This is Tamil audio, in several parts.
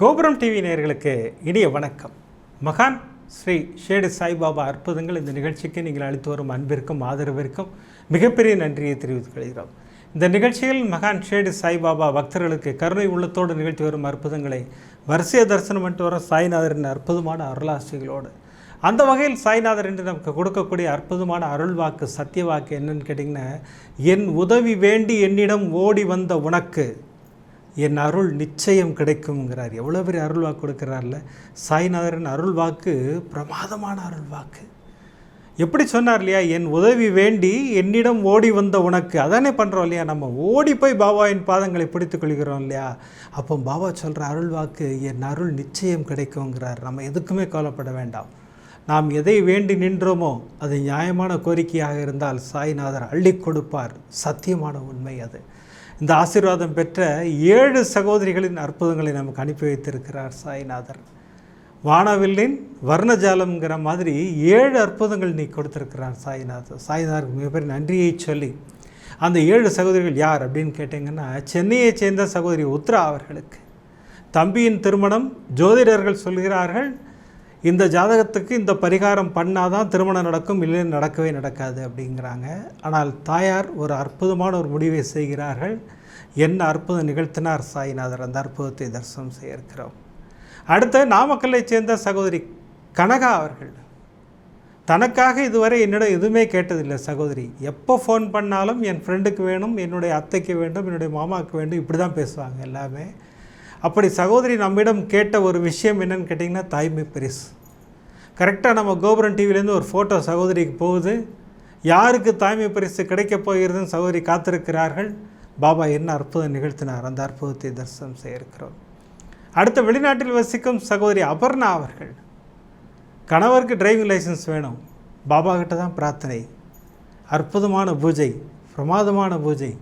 கோபுரம் டிவி நேயர்களுக்கு இனிய வணக்கம். மகான் ஸ்ரீ ஷேடு சாய்பாபா அற்புதங்கள் இந்த நிகழ்ச்சிக்கு நீங்கள் அளித்து வரும் அன்பிற்கும் ஆதரவிற்கும் மிகப்பெரிய நன்றியை தெரிவித்துக் கொள்கிறோம். இந்த நிகழ்ச்சியில் மகான் ஷேடு சாய்பாபா பக்தர்களுக்கு கருணை உள்ளத்தோடு நிகழ்த்தி வரும் அற்புதங்களை வரிசைய தரிசனம் பண்ணிட்டு வரும் சாய்நாதரின் அற்புதமான அருளாசிகளோடு, அந்த வகையில் சாய்நாதர் என்று நமக்கு கொடுக்கக்கூடிய அற்புதமான அருள் வாக்கு, சத்திய வாக்கு என்னன்னு கேட்டிங்கன்னா, என் உதவி வேண்டி என்னிடம் ஓடி வந்த உனக்கு என் அருள் நிச்சயம் கிடைக்கும்ங்கிறார். எவ்வளோ பெரிய அருள் வாக்கு கொடுக்குறார்ல சாய்நாதரின் அருள் வாக்கு. பிரமாதமான அருள் வாக்கு. எப்படி சொன்னார் இல்லையா, என் உதவி வேண்டி என்னிடம் ஓடி வந்த உனக்கு. அதானே பண்ணுறோம் இல்லையா, நம்ம ஓடி போய் பாபாவின் பாதங்களை பிடித்து கொள்கிறோம் இல்லையா. அப்போ பாபா சொல்கிற அருள் வாக்கு, என் அருள் நிச்சயம் கிடைக்குங்கிறார். நம்ம எதுக்குமே கவலைப்பட வேண்டாம். நாம் எதை வேண்டி நின்றோமோ அது நியாயமான கோரிக்கையாக இருந்தால் சாய்நாதர் அள்ளி கொடுப்பார். சத்தியமான உண்மை அது. இந்த ஆசீர்வாதம் பெற்ற 7 சகோதரிகளின் அற்புதங்களை நமக்கு அனுப்பி வைத்திருக்கிறார் சாய்நாதர். வானவில்லின் வர்ணஜாலம்ங்கிற மாதிரி 7 அற்புதங்கள் நீ கொடுத்துருக்கிறார் சாய்நாதர். சாய்நாதருக்கு மிகப்பெரிய நன்றியை சொல்லி, அந்த 7 சகோதரிகள் யார் அப்படின்னு கேட்டிங்கன்னா, சென்னையை சேர்ந்த சகோதரி உத்ரா அவர்களுக்கு தம்பியின் திருமணம். ஜோதிடர்கள் சொல்கிறார்கள், இந்த ஜாதகத்துக்கு இந்த பரிகாரம் பண்ணாதான் திருமணம் நடக்கும், இல்லைன்னு நடக்கவே நடக்காது அப்படிங்கிறாங்க. ஆனால் தாயார் ஒரு அற்புதமான ஒரு முடிவை செய்கிறார்கள். என்ன அற்புதம் நிகழ்த்தினார் சாய்நாதர், அந்த அற்புதத்தை தரிசனம் செய்ய இருக்கிறோம். அடுத்த நாமக்கல்லை சேர்ந்த சகோதரி கனகா அவர்கள், தனக்காக இதுவரை என்னிடம் எதுவுமே கேட்டதில்லை சகோதரி. எப்போ ஃபோன் பண்ணாலும் என் ஃப்ரெண்டுக்கு வேணும், என்னுடைய அத்தைக்கு வேண்டும், என்னுடைய மாமாவுக்கு வேண்டும், இப்படி தான் பேசுவாங்க எல்லாமே. அப்படி சகோதரி நம்மிடம் கேட்ட ஒரு விஷயம் என்னன்னு கேட்டிங்கன்னா, தாய்மை பரிசு. கரெக்டாக நம்ம கோபுரம் டிவிலேருந்து ஒரு ஃபோட்டோ சகோதரிக்கு போகுது. யாருக்கு தாய்மை பரிசு கிடைக்கப் போகிறதுன்னு சகோதரி காத்திருக்கிறார்கள். பாபா என்ன அற்புதம் நிகழ்த்தினார், அந்த அற்புதத்தை தரிசனம் செய்ய இருக்கிறோம். அடுத்த வெளிநாட்டில் வசிக்கும் சகோதரி அபர்ணா அவர்கள், கணவருக்கு டிரைவிங் லைசன்ஸ் வேணும், பாபா கிட்ட தான் பிரார்த்தனை. அற்புதமான பூஜை, பிரமாதமான பூஜை.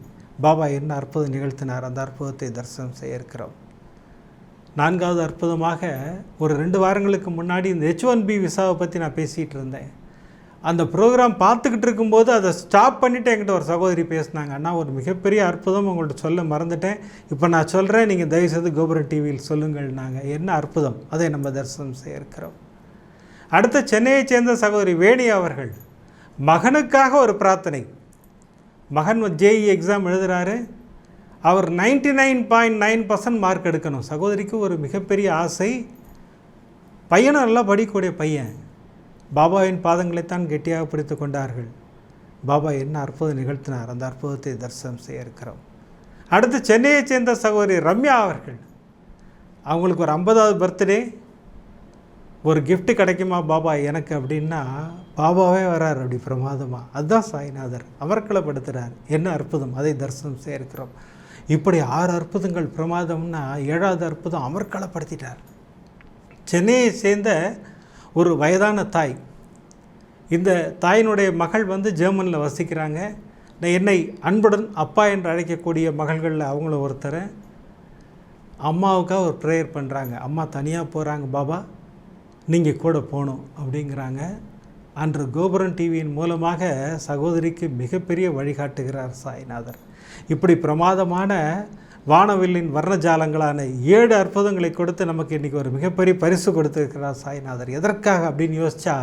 பாபா என்ன அற்புதம் நிகழ்த்தினார், அந்த அற்புதத்தை தரிசனம் செய்ய இருக்கிறோம். 4வது அற்புதமாக, ஒரு 2 வாரங்களுக்கு முன்னாடி இந்த H1B விசாவை பற்றி நான் பேசிகிட்டு இருந்தேன். அந்த ப்ரோக்ராம் பார்த்துக்கிட்டு இருக்கும்போது அதை ஸ்டாப் பண்ணிவிட்டு என்கிட்ட ஒரு சகோதரி பேசினாங்க, அண்ணா ஒரு மிகப்பெரிய அற்புதம் உங்கள்கிட்ட சொல்ல மறந்துட்டேன், இப்போ நான் சொல்கிறேன், நீங்கள் தயவுசெய்து கோபுரம் டிவியில் சொல்லுங்கள். நாங்கள் என்ன அற்புதம், அதை நம்ம தரிசனம் செய்ய இருக்கிறோம். அடுத்த சென்னையை சேர்ந்த சகோதரி வேணி அவர்கள், மகனுக்காக ஒரு பிரார்த்தனை. மகன் JEE எக்ஸாம் எழுதுகிறாரு. அவர் 99.9% மார்க் எடுக்கணும். சகோதரிக்கு ஒரு மிகப்பெரிய ஆசை. பையனும் நல்லா படிக்கக்கூடிய பையன். பாபாவின் பாதங்களைத்தான் கெட்டியாக பிடித்து கொண்டார்கள். பாபா என்ன அற்புதம் நிகழ்த்தினார், அந்த அற்புதத்தை தரிசனம் செய்ய இருக்கிறோம். அடுத்து சென்னையை சேர்ந்த சகோதரி ரம்யா அவர்கள், அவங்களுக்கு ஒரு 50வது பர்த்டே, ஒரு கிஃப்ட் கிடைக்குமா பாபா எனக்கு அப்படின்னா, பாபாவே வரார் அப்படி பிரமாதமாக. அதுதான் சாய்நாதர் அமர்க்களப்படுத்துகிறார். என்ன அற்புதம், அதை தரிசனம் செய்ய இருக்கிறோம். இப்படி 6 அற்புதங்கள் பிரமாதம்னா, 7வது அற்புதம் அமர்க்களப்படுத்திட்டார். சென்னையை சேர்ந்த ஒரு வயதான தாய். இந்த தாயினுடைய மகள் ஜெர்மனில் வசிக்கிறாங்க. என்னை அன்புடன் அப்பா என்று அழைக்கக்கூடிய மகள்களில் அவங்களும் ஒருத்தர். அம்மாவுக்காக ஒரு ப்ரேயர் பண்ணுறாங்க. அம்மா தனியாக போகிறாங்க, பாபா நீங்கள் கூட போகணும் அப்படிங்கிறாங்க. அன்று கோபுரம் டிவியின் மூலமாக சகோதரிக்கு மிகப்பெரிய வழிகாட்டுகிறார் சாய்நாதர். இப்படி பிரமாதமான வானவில்லின் வர்ணஜாலங்களான 7 அற்புதங்களை கொடுத்து நமக்கு இன்றைக்கி ஒரு மிகப்பெரிய பரிசு கொடுத்துருக்கிறார் சாய்நாதர். எதற்காக அப்படின்னு யோசித்தா,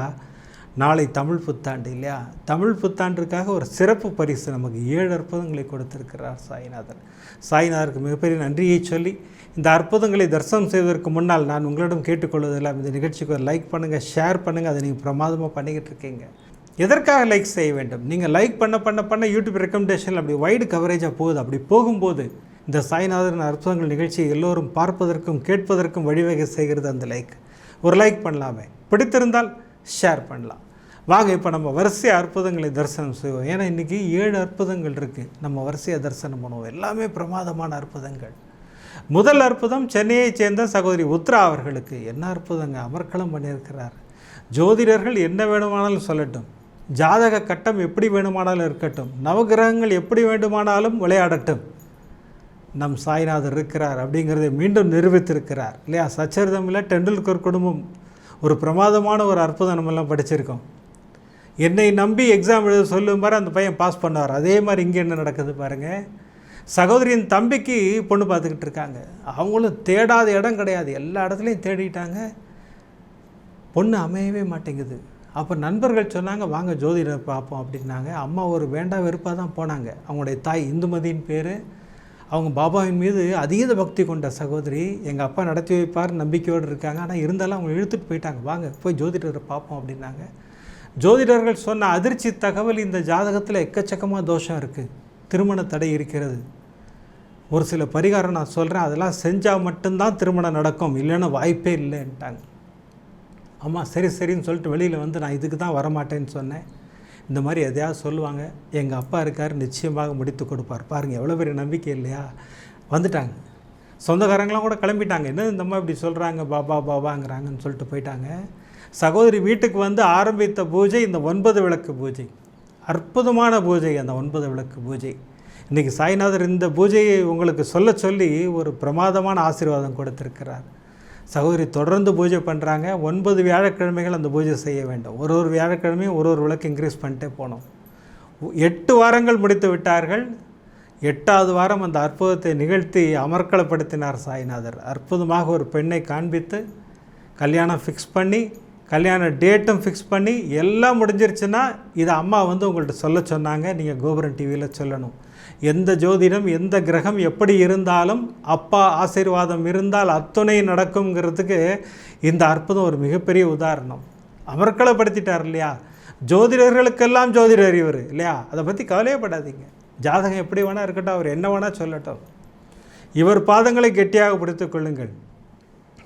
நாளை தமிழ் புத்தாண்டு இல்லையா, தமிழ் புத்தாண்டுக்காக ஒரு சிறப்பு பரிசு நமக்கு 7 அற்புதங்களை கொடுத்திருக்கிறார் சாய்நாதர். சாய்நாதருக்கு மிகப்பெரிய நன்றியை சொல்லி, இந்த அற்புதங்களை தரிசனம் செய்வதற்கு முன்னால் நான் உங்களிடம் கேட்டுக்கொள்வதெல்லாம், இந்த நிகழ்ச்சிக்கு ஒரு லைக் பண்ணுங்கள், ஷேர் பண்ணுங்கள். அதை நீங்கள் பிரமாதமாக பண்ணிக்கிட்டு இருக்கீங்க. எதற்காக லைக் செய்ய வேண்டும், நீங்கள் லைக் பண்ண யூடியூப் ரெக்கமெண்டேஷன் அப்படி வைடு கவரேஜாக போகுது. அப்படி போகும்போது இந்த சாய்நாதரின் அற்புதங்கள் நிகழ்ச்சியை எல்லோரும் பார்ப்பதற்கும் கேட்பதற்கும் வழிவகை செய்கிறது அந்த லைக். ஒரு லைக் பண்ணலாமே, பிடித்திருந்தால் ஷேர் பண்ணலாம். வாங்க இப்போ நம்ம வரிசையாக அற்புதங்களை தரிசனம் செய்வோம். ஏன்னா இன்றைக்கி 7 அற்புதங்கள் இருக்குது, நம்ம வரிசையாக தரிசனம் பண்ணுவோம். எல்லாமே பிரமாதமான அற்புதங்கள். முதல் அற்புதம் சென்னையை சேர்ந்த சகோதரி உத்ரா அவர்களுக்கு. என்ன அற்புதங்க, அமர்க்களம் பண்ணியிருக்கிறார். ஜோதிடர்கள் என்ன வேணுமானாலும் சொல்லட்டும், ஜாதக கட்டம் எப்படி வேணுமானாலும் இருக்கட்டும், நவகிரகங்கள் எப்படி வேண்டுமானாலும் விளையாடட்டும், நம் சாய்நாதர் இருக்கிறார் அப்படிங்கிறதை மீண்டும் நிரூபித்திருக்கிறார் இல்லையா. சச்சரிதமில் டெண்டுல்கர் குடும்பம் ஒரு பிரமாதமான ஒரு அற்புதம் நம்மெல்லாம் படிச்சிருக்கோம். என்னை நம்பி எக்ஸாம் எழுத சொல்லும் பாரு, அந்த பையன் பாஸ் பண்ணார். அதே மாதிரி இங்கே என்ன நடக்குது பாருங்கள். சகோதரியின் தம்பிக்கு பொண்ணு பார்த்துக்கிட்டு இருக்காங்க. அவங்களும் தேடாத இடம் கிடையாது, எல்லா இடத்துலையும் தேடிட்டாங்க, பொண்ணு அமையவே மாட்டேங்குது. அப்போ நண்பர்கள் சொன்னாங்க, வாங்க ஜோதிடர் பார்ப்போம் அப்படின்னாங்க. அம்மா ஒரு வேண்டா வெறுப்பாக தான் போனாங்க. அவங்களுடைய தாய் இந்துமதியின் பேர். அவங்க பாபாவின் மீது அதீத பக்தி கொண்ட சகோதரி. எங்கள் அப்பா நடத்தி வைப்பார் நம்பிக்கையோடு இருக்காங்க. ஆனால் இருந்தாலும் அவங்க இழுத்துட்டு போயிட்டாங்க, வாங்க போய் ஜோதிடரை பார்ப்போம் அப்படின்னாங்க. ஜோதிடர்கள் சொன்ன அதிர்ச்சி தகவல், இந்த ஜாதகத்தில் எக்கச்சக்கமாக தோஷம் இருக்குது, திருமண தடை இருக்கிறது, ஒரு சில பரிகாரம் நான் சொல்கிறேன், அதெல்லாம் செஞ்சால் மட்டும்தான் திருமணம் நடக்கும், இல்லைன்னா வாய்ப்பே இல்லைன்ட்டாங்க. அம்மா சரி சரின்னு சொல்லிட்டு வெளியில் வந்து, நான் இதுக்கு தான் வரமாட்டேன்னு சொன்னேன். இந்த மாதிரி எதையாவது சொல்லுவாங்க, எங்கள் அப்பா இருக்கார், நிச்சயமாக முடித்து கொடுப்பார். பாருங்கள் எவ்வளோ பெரிய நம்பிக்கை இல்லையா. வந்துட்டாங்க, சொந்தக்காரங்களாம் கூட கிளம்பிட்டாங்க. என்ன இந்த மாதிரி இப்படி சொல்கிறாங்க, பாபா பாபாங்கிறாங்கன்னு சொல்லிட்டு போயிட்டாங்க. சகோதரி வீட்டுக்கு வந்து ஆரம்பித்த பூஜை இந்த 9 விளக்கு பூஜை. அற்புதமான பூஜை அந்த 9 விளக்கு பூஜை. இன்றைக்கி சாய்நாதர் இந்த பூஜையை உங்களுக்கு சொல்லி ஒரு பிரமாதமான ஆசீர்வாதம் கொடுத்துருக்கிறார். சகோதரி தொடர்ந்து பூஜை பண்ணுறாங்க. 9 வியாழக்கிழமைகள் அந்த பூஜை செய்ய வேண்டும். ஒரு வியாழக்கிழமையும் ஒரு விளக்கு இன்க்ரீஸ் பண்ணிட்டே போனோம். 8 வாரங்கள் முடித்து விட்டார்கள். 8வது வாரம் அந்த அற்புதத்தை நிகழ்த்தி அமர்க்களப்படுத்தினார் சாய்நாதர். அற்புதமாக ஒரு பெண்ணை காண்பித்து கல்யாணம் ஃபிக்ஸ் பண்ணி, கல்யாண டேட்டும் ஃபிக்ஸ் பண்ணி எல்லாம் முடிஞ்சிருச்சுன்னா இதை அம்மா வந்து உங்கள்கிட்ட சொன்னாங்க, நீங்கள் கோபுரம் டிவியில் சொல்லணும். எந்த ஜோதிடம் எந்த கிரகம் எப்படி இருந்தாலும் அப்பா ஆசீர்வாதம் இருந்தால் அத்துணை நடக்குங்கிறதுக்கு இந்த அற்புதம் ஒரு மிகப்பெரிய உதாரணம். அமர்க்களப்படுத்திட்டார் இல்லையா. ஜோதிடர்களுக்கெல்லாம் ஜோதிடர் இவர் இல்லையா. அதை பற்றி கவலையப்படாதீங்க. ஜாதகம் எப்படி வேணால் இருக்கட்டும், அவர் என்ன வேணால் சொல்லட்டும். இவர் பாதங்களை கெட்டியாக பிடித்து கொள்ளுங்கள்.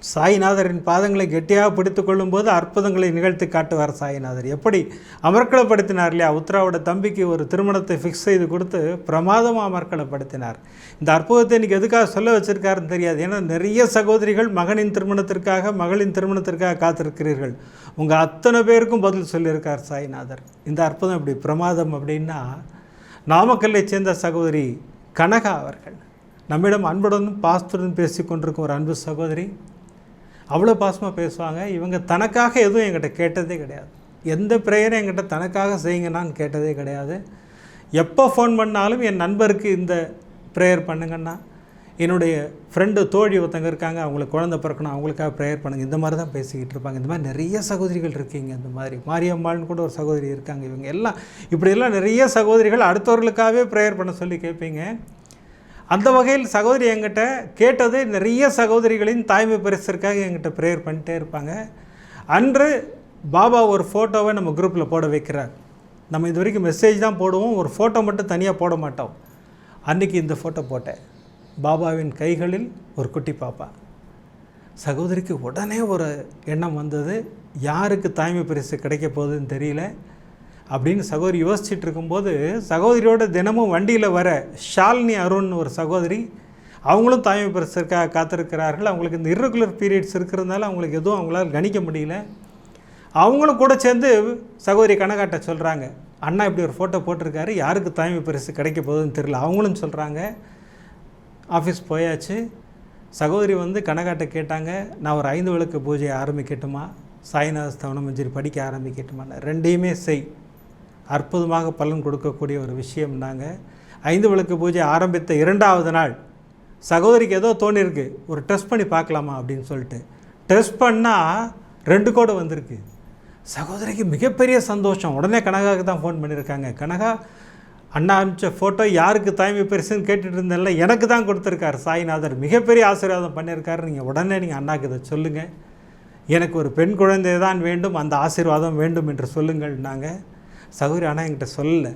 சாய்நாதரின் பாதங்களை கெட்டியாக பிடித்து கொள்ளும்போது அற்புதங்களை நிகழ்த்தி காட்டுவார் சாய்நாதர். எப்படி அமர்க்களப்படுத்தினார் இல்லையா. உத்ராவோட தம்பிக்கு ஒரு திருமணத்தை ஃபிக்ஸ் செய்து கொடுத்து பிரமாதமாக அமர்க்களப்படுத்தினார். இந்த அற்புதத்தை இன்றைக்கி எதுக்காக சொல்ல வச்சுருக்காருன்னு தெரியாது. ஏன்னா நிறைய சகோதரிகள் மகனின் திருமணத்திற்காக மகளின் திருமணத்திற்காக காத்திருக்கிறீர்கள். உங்கள் அத்தனை பேருக்கும் பதில் சொல்லியிருக்கார் சாய்நாதர். இந்த அற்புதம் இப்படி பிரமாதம் அப்படின்னா, நாமக்கல்லை சேர்ந்த சகோதரி கனகா அவர்கள் நம்மிடம் அன்புடனும் பாசத்துடன் பேசி கொண்டிருக்கும் ஒரு அன்பு சகோதரி. அவ்வளோ பாசமாக பேசுவாங்க. இவங்க தனக்காக எதுவும் என்கிட்ட கேட்டதே கிடையாது. எந்த ப்ரேயரும் என்கிட்ட தனக்காக செய்யுங்கன்னான்னு கேட்டதே கிடையாது. எப்போ ஃபோன் பண்ணாலும் என் நண்பருக்கு இந்த ப்ரேயர் பண்ணுங்கன்னா, என்னுடைய ஃப்ரெண்டு தோழி ஒருத்தங்க இருக்காங்க, அவங்களுக்கு குழந்தை பிறக்கணும், அவங்களுக்காக ப்ரேயர் பண்ணுங்கள், இந்த மாதிரி தான் பேசிக்கிட்டு இருப்பாங்க. இந்த மாதிரி நிறைய சகோதரிகள் இருக்கீங்க. இந்த மாதிரி மாரியம்மாள்னு கூட ஒரு சகோதரி இருக்காங்க. இவங்க எல்லாம் இப்படியெல்லாம் நிறைய சகோதரிகள் அடுத்தவர்களுக்காகவே ப்ரேயர் பண்ண சொல்லி கேட்பீங்க. அந்த வகையில் சகோதரி என்கிட்ட கேட்டது, நிறைய சகோதரிகளின் தாய்மை பரிசிற்காக என்கிட்ட ப்ரேயர் பண்ணிட்டே இருப்பாங்க. அன்று பாபா ஒரு ஃபோட்டோவை நம்ம குரூப்பில் போட வைக்கிறார். நம்ம இது வரைக்கும் மெசேஜ் தான் போடுவோம், ஒரு ஃபோட்டோ மட்டும் தனியாக போட மாட்டோம். அன்றைக்கி இந்த ஃபோட்டோ போட்டேன். பாபாவின் கைகளில் ஒரு குட்டி பாப்பா. சகோதரிக்கு உடனே ஒரு எண்ணம் வந்தது, யாருக்கு தாய்மை பரிசு கிடைக்க போகுதுன்னு தெரியல அப்படின்னு சகோதரி யோசிச்சுட்டு இருக்கும்போது, சகோதரியோட தினமும் வண்டியில் வர ஷாலினி அருண் ஒரு சகோதரி, அவங்களும் தாய்மை பரிசுக்காக காத்திருக்கிறார்கள். அவங்களுக்கு இந்த இர்ரெகுலர் பீரியட்ஸ் இருக்கிறதுனால அவங்களுக்கு எதுவும் அவங்களால கணிக்க முடியல. அவங்களும் கூட சேர்ந்து சகோதரி கனகாட்ட சொல்கிறாங்க, அண்ணா இப்படி ஒரு ஃபோட்டோ போட்டிருக்காரு, யாருக்கு தாய்மை பரிசு கிடைக்க போகுதுன்னு தெரியல. அவங்களும் சொல்கிறாங்க. ஆஃபீஸ் போயாச்சு. சகோதரி வந்து கனகாட்ட கேட்டாங்க, நான் ஒரு 5 விளக்கு பூஜையை ஆரம்பிக்கட்டுமா, சாய்நாத ஸ்தவன மஞ்சரி படிக்க ஆரம்பிக்கட்டுமான்னு. ரெண்டையுமே செய், அற்புதமாக பலன் கொடுக்கக்கூடிய ஒரு விஷயம்னாங்க. 5 விளக்கு பூஜை ஆரம்பித்த 2வது நாள் சகோதரிக்கு ஏதோ தோணிருக்கு, ஒரு டெஸ்ட் பண்ணி பார்க்கலாமா அப்படின்னு சொல்லிட்டு டெஸ்ட் பண்ணால் 2 கோடு வந்திருக்கு. சகோதரிக்கு மிகப்பெரிய சந்தோஷம். உடனே கனகாவுக்கு தான் ஃபோன் பண்ணியிருக்காங்க. கனகா, அண்ணா அனுப்பிச்ச ஃபோட்டோ யாருக்கு தாய்மை பரிசுன்னு கேட்டுட்டு இருந்தேன்ல, எனக்கு தான் கொடுத்துருக்காரு சாய்நாதர், மிகப்பெரிய ஆசீர்வாதம் பண்ணியிருக்காரு, நீங்கள் உடனே நீங்கள் அண்ணாக்கு இதை சொல்லுங்கள், எனக்கு ஒரு பெண் குழந்தை தான் வேண்டும், அந்த ஆசீர்வாதம் வேண்டும் என்று சொல்லுங்கள்னாங்க. சகோதரி ஆனால் என்கிட்ட சொல்லலை,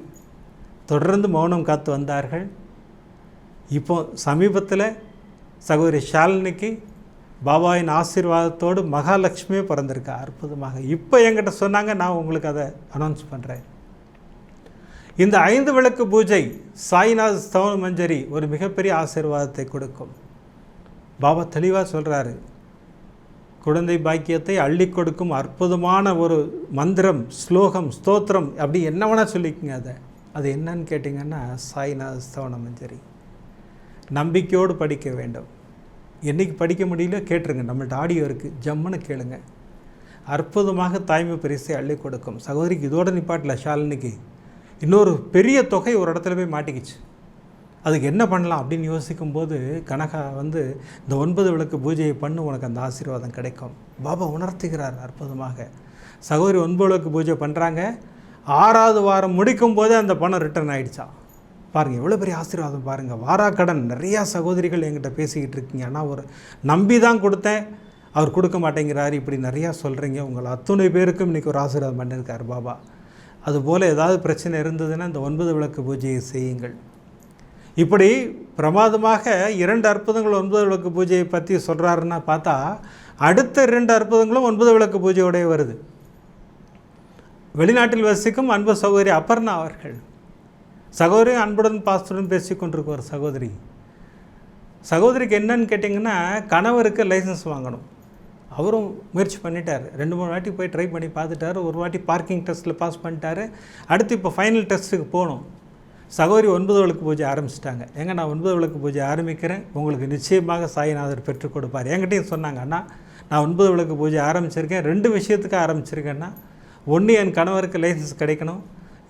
தொடர்ந்து மௌனம் காத்து வந்தார்கள். இப்போ சமீபத்தில் சகோதரி ஷாலினிக்கு பாபாவின் ஆசீர்வாதத்தோடு மகாலட்சுமியே பிறந்திருக்கா அற்புதமாக. இப்போ என்கிட்ட சொன்னாங்க, நான் உங்களுக்கு அதை அனௌன்ஸ் பண்ணுறேன். இந்த 5 விளக்கு பூஜை சாய்நாத ஸ்தவன மஞ்சரி ஒரு மிகப்பெரிய ஆசீர்வாதத்தை கொடுக்கும். பாபா தெளிவாக சொல்கிறாரு, குழந்தை பாக்கியத்தை அள்ளி கொடுக்கும் அற்புதமான ஒரு மந்திரம், ஸ்லோகம், ஸ்தோத்திரம், அப்படி என்ன வேணால் சொல்லிக்கங்க. அது என்னன்னு கேட்டிங்கன்னா சாய்நாத ஸ்தவன மஞ்சரி. நம்பிக்கையோடு படிக்க வேண்டும். என்றைக்கு படிக்க முடியல கேட்டுருங்க, நம்மள்ட்ட ஆடியோ இருக்குது, ஜம்முன்னு கேளுங்க. அற்புதமாக தாய்மை பரிசை அள்ளி கொடுக்கும். சகோதரிக்கு இதோட நிப்பாட்டில் ஷாலினிக்கு இன்னொரு பெரிய தொகை ஒரு இடத்துல போய் மாட்டிக்கிச்சு. அதுக்கு என்ன பண்ணலாம் அப்படின்னு யோசிக்கும்போது கனகா வந்து இந்த 9 விளக்கு பூஜையை பண்ணு, உனக்கு அந்த ஆசீர்வாதம் கிடைக்கும். பாபா உணர்த்துகிறார் அற்புதமாக. சகோதரி 9 விளக்கு பூஜை பண்ணுறாங்க. 6வது வாரம் முடிக்கும் போதே அந்த பணம் ரிட்டர்ன் ஆகிடுச்சா. பாருங்கள் எவ்வளோ பெரிய ஆசீர்வாதம் பாருங்கள். வாராக்கடன் நிறையா சகோதரிகள் என்கிட்ட பேசிக்கிட்டு இருக்கீங்க. ஆனால் ஒரு நம்பி தான் கொடுத்தேன், அவர் கொடுக்க மாட்டேங்கிறாரு, இப்படி நிறையா சொல்கிறீங்க. உங்களை அத்துணை பேருக்கும் இன்றைக்கி ஒரு ஆசீர்வாதம் பண்ணியிருக்கார் பாபா. அதுபோல் ஏதாவது பிரச்சனை இருந்ததுன்னா இந்த 9 விளக்கு பூஜையை செய்யுங்கள். இப்படி பிரமாதமாக 2 அற்புதங்கள் 9 விளக்கு பூஜையை பற்றி சொல்கிறாருன்னா பார்த்தா அடுத்த 2 அற்புதங்களும் 9 விளக்கு பூஜையோடய வருது. வெளிநாட்டில் வசிக்கும் அன்பு சகோதரி அபர்ணா அவர்கள், சகோதரி அன்புடன் பாசத்துடன் பேசி கொண்டிருக்க ஒரு சகோதரிக்கு என்னன்னு கேட்டிங்கன்னா, கணவருக்கு லைசன்ஸ் வாங்கணும். அவரும் முயற்சி பண்ணிட்டார். 2-3 வாட்டி போய் ட்ரை பண்ணி பார்த்துட்டார். ஒரு வாட்டி பார்க்கிங் டெஸ்ட்டில் பாஸ் பண்ணிட்டார். அடுத்து இப்போ ஃபைனல் டெஸ்ட்டுக்கு போகணும். சகோதரி 9 விளக்கு பூஜை ஆரம்பிச்சிட்டாங்க. ஏங்க நான் 9 விளக்கு பூஜை ஆரம்பிக்கிறேன், உங்களுக்கு நிச்சயமாக சாய்நாதர் பெற்றுக் கொடுப்பார். என்கிட்டையும் சொன்னாங்க, அண்ணா நான் 9 விளக்கு பூஜை ஆரம்பிச்சிருக்கேன், 2 விஷயத்துக்கு ஆரம்பிச்சிருக்கேன்னா, ஒன்று என் கணவருக்கு லைசன்ஸ் கிடைக்கணும்,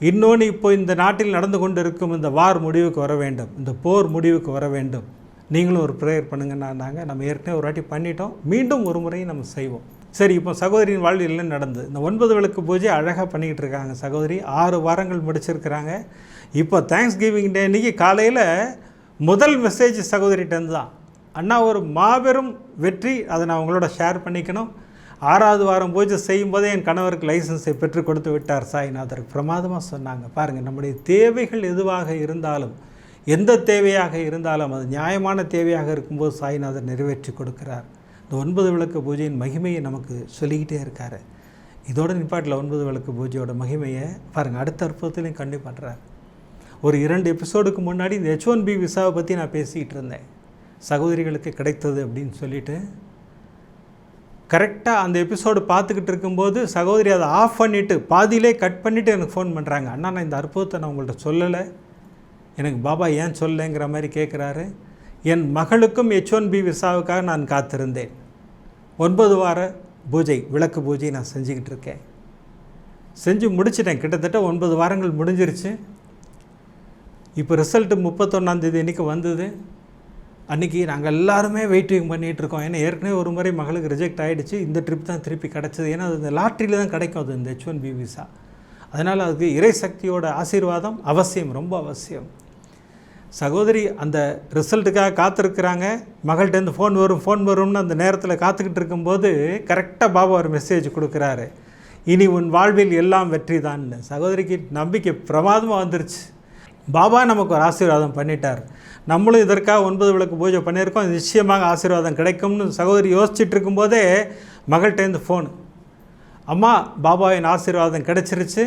இன்னொன்று இப்போ இந்த நாட்டில் நடந்து கொண்டு இருக்கும் இந்த வார் முடிவுக்கு வர வேண்டும், இந்த போர் முடிவுக்கு வர வேண்டும், நீங்களும் ஒரு ப்ரேயர் பண்ணுங்கன்னாங்க. நம்ம ஏற்கனவே ஒரு வாட்டி பண்ணிட்டோம், மீண்டும் ஒரு முறையும் நம்ம செய்வோம். சரி, இப்போ சகோதரியின் வாழ்வில் என்ன நடந்தது? இந்த 9 விளக்கு பூஜை அழகாக பண்ணிக்கிட்டு இருக்காங்க சகோதரி. 6 வாரங்கள் முடிச்சிருக்கிறாங்க. இப்போ தேங்க்ஸ் கிவிங் டே அன்றைக்கி காலையில் முதல் மெசேஜ் சகோதரிகிட்டேருந்து தான், அண்ணா ஒரு மாபெரும் வெற்றி, அதை நான் உங்களோட ஷேர் பண்ணிக்கணும். 6வது வாரம் பூஜை செய்யும்போதே என் கணவருக்கு லைசன்ஸை பெற்றுக் கொடுத்து விட்டார் சாய்நாதர். பிரமாதமாக சொன்னாங்க. பாருங்கள், நம்முடைய தேவைகள் எதுவாக இருந்தாலும், எந்த தேவையாக இருந்தாலும் அது நியாயமான தேவையாக இருக்கும்போது சாய்நாதர் நிறைவேற்றி கொடுக்கிறார். இந்த 9 விளக்கு பூஜையின் மகிமையை நமக்கு சொல்லிக்கிட்டே இருக்கார். இதோட நிப்பாட்டில் 9 விளக்கு பூஜையோட மகிமையை பாருங்கள், அடுத்த அற்புதத்துலையும் கண்டிப்பாக பண்ணுறார். ஒரு 2 எபிசோடுக்கு முன்னாடி இந்த H1B விசாவை பற்றி நான் பேசிக்கிட்டு இருந்தேன். சகோதரிகளுக்கு கிடைத்தது அப்படின்னு சொல்லிட்டு கரெக்டாக அந்த எபிசோடு பார்த்துக்கிட்டு இருக்கும்போது சகோதரி அதை ஆஃப் பண்ணிவிட்டு பாதியிலே கட் பண்ணிவிட்டு எனக்கு ஃபோன் பண்ணுறாங்க. அண்ணா நான் இந்த அற்புதத்தை நான் உங்கள்கிட்ட சொல்லலை, எனக்கு பாபா ஏன் சொல்லலைங்கிற மாதிரி கேட்குறாரு. என் மகளுக்கும் H1B விசாவுக்காக நான் காத்திருந்தேன். 9 வார பூஜை, விளக்கு பூஜை நான் செஞ்சுக்கிட்டு இருக்கேன். செஞ்சு முடிச்சிட்டேன். கிட்டத்தட்ட 9 வாரங்கள் முடிஞ்சிருச்சு. இப்போ ரிசல்ட்டு 31ஆம் தேதி அன்றைக்கி வந்தது. அன்றைக்கி நாங்கள் எல்லாருமே வெயிட்டிங் பண்ணிகிட்ருக்கோம். ஏன்னா ஏற்கனவே ஒரு முறை மகளுக்கு ரிஜெக்ட் ஆகிடுச்சு. இந்த ட்ரிப் தான் திருப்பி கிடச்சிது. ஏன்னா அது இந்த லாட்ரியில் தான் கிடைக்கும் அது, இந்த H1B விசா. அதனால் அதுக்கு இறை சக்தியோட ஆசீர்வாதம் அவசியம், ரொம்ப அவசியம். சகோதரி அந்த ரிசல்ட்டுக்காக காத்திருக்கிறாங்க. மகள்கிட்டேருந்து ஃபோன் வரும்னு அந்த நேரத்தில் காத்துக்கிட்டு இருக்கும்போது கரெக்டாக பாபா ஒரு மெசேஜ் கொடுக்குறாரு, இனி உன் வாழ்வில் எல்லாம் வெற்றி தான்னு. சகோதரிக்கு நம்பிக்கை பிரமாதமாக வந்துருச்சு. பாபா நமக்கு ஒரு ஆசீர்வாதம் பண்ணிட்டார். நம்மளும் இதற்காக 9 விளக்கு பூஜை பண்ணியிருக்கோம், நிச்சயமாக ஆசீர்வாதம் கிடைக்கும்னு சகோதரி யோசிச்சுட்டு இருக்கும்போதே மகள்கிட்டேருந்து ஃபோன், அம்மா பாபாவின் ஆசீர்வாதம் கிடச்சிருச்சு,